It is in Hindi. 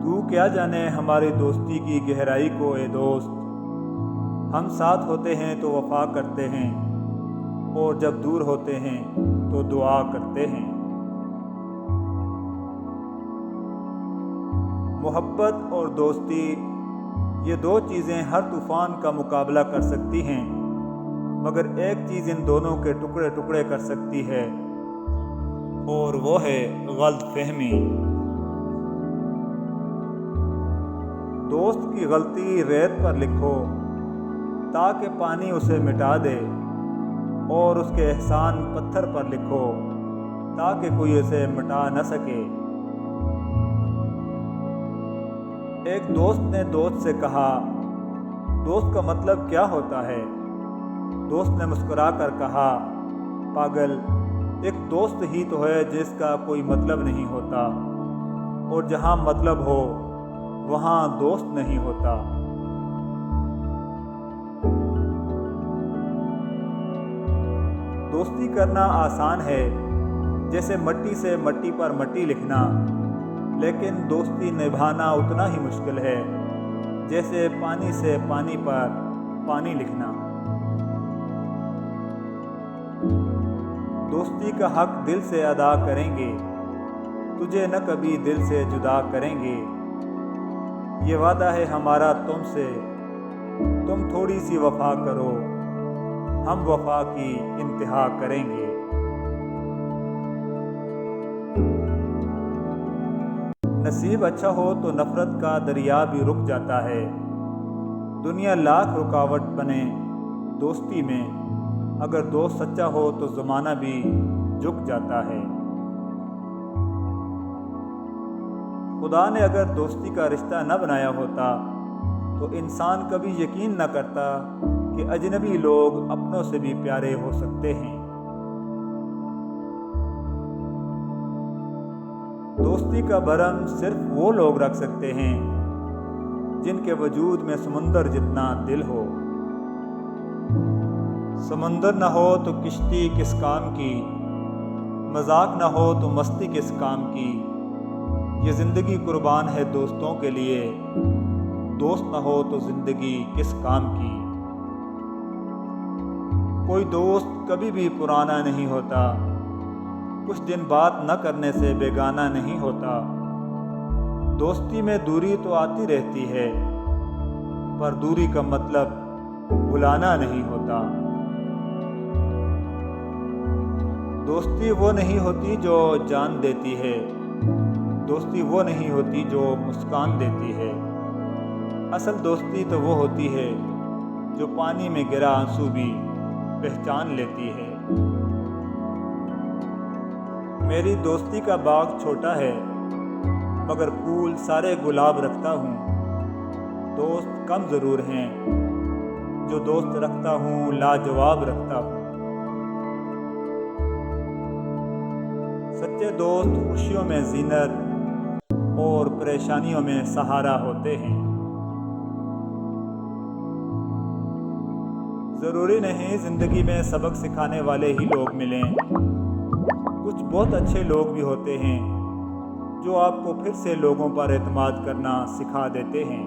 तू क्या जाने हमारी दोस्ती की गहराई को ए दोस्त। हम साथ होते हैं तो वफा करते हैं, और जब दूर होते हैं तो दुआ करते हैं। मोहब्बत और दोस्ती, ये दो चीज़ें हर तूफ़ान का मुकाबला कर सकती हैं, मगर एक चीज़ इन दोनों के टुकड़े टुकड़े कर सकती है, और वो है गलतफहमी। दोस्त की गलती रेत पर लिखो ताकि पानी उसे मिटा दे, और उसके एहसान पत्थर पर लिखो ताकि कोई उसे मिटा न सके। एक दोस्त ने दोस्त से कहा, दोस्त का मतलब क्या होता है? दोस्त ने मुस्कुरा कर कहा, पागल, एक दोस्त ही तो है जिसका कोई मतलब नहीं होता, और जहाँ मतलब हो वहाँ दोस्त नहीं होता। दोस्ती करना आसान है, जैसे मट्टी से मट्टी पर मट्टी लिखना, लेकिन दोस्ती निभाना उतना ही मुश्किल है जैसे पानी से पानी पर पानी लिखना। दोस्ती का हक दिल से अदा करेंगे, तुझे न कभी दिल से जुदा करेंगे। ये वादा है हमारा तुमसे, तुम थोड़ी सी वफा करो, हम वफा की इंतहा करेंगे। नसीब अच्छा हो तो नफरत का दरिया भी रुक जाता है। दुनिया लाख रुकावट बने दोस्ती में, अगर दोस्त सच्चा हो तो ज़माना भी झुक जाता है। खुदा ने अगर दोस्ती का रिश्ता न बनाया होता तो इंसान कभी यकीन न करता कि अजनबी लोग अपनों से भी प्यारे हो सकते हैं। दोस्ती का भरम सिर्फ वो लोग रख सकते हैं जिनके वजूद में समुंदर जितना दिल हो। समुंदर न हो तो किश्ती किस काम की, मजाक न हो तो मस्ती किस काम की। ये ज़िंदगी कुर्बान है दोस्तों के लिए, दोस्त न हो तो ज़िंदगी किस काम की। कोई दोस्त कभी भी पुराना नहीं होता, कुछ दिन बात न करने से बेगाना नहीं होता। दोस्ती में दूरी तो आती रहती है, पर दूरी का मतलब भुलाना नहीं होता। दोस्ती वो नहीं होती जो जान देती है, दोस्ती वो नहीं होती जो मुस्कान देती है। असल दोस्ती तो वो होती है जो पानी में गिरा आंसू भी पहचान लेती है। मेरी दोस्ती का बाग छोटा है, मगर फूल सारे गुलाब रखता हूँ। दोस्त कम ज़रूर हैं, जो दोस्त रखता हूँ लाजवाब रखता हूँ। सच्चे दोस्त खुशियों में जीनत और परेशानियों में सहारा होते हैं। ज़रूरी नहीं ज़िंदगी में सबक सिखाने वाले ही लोग मिलें, कुछ बहुत अच्छे लोग भी होते हैं जो आपको फिर से लोगों पर एतमाद करना सिखा देते हैं।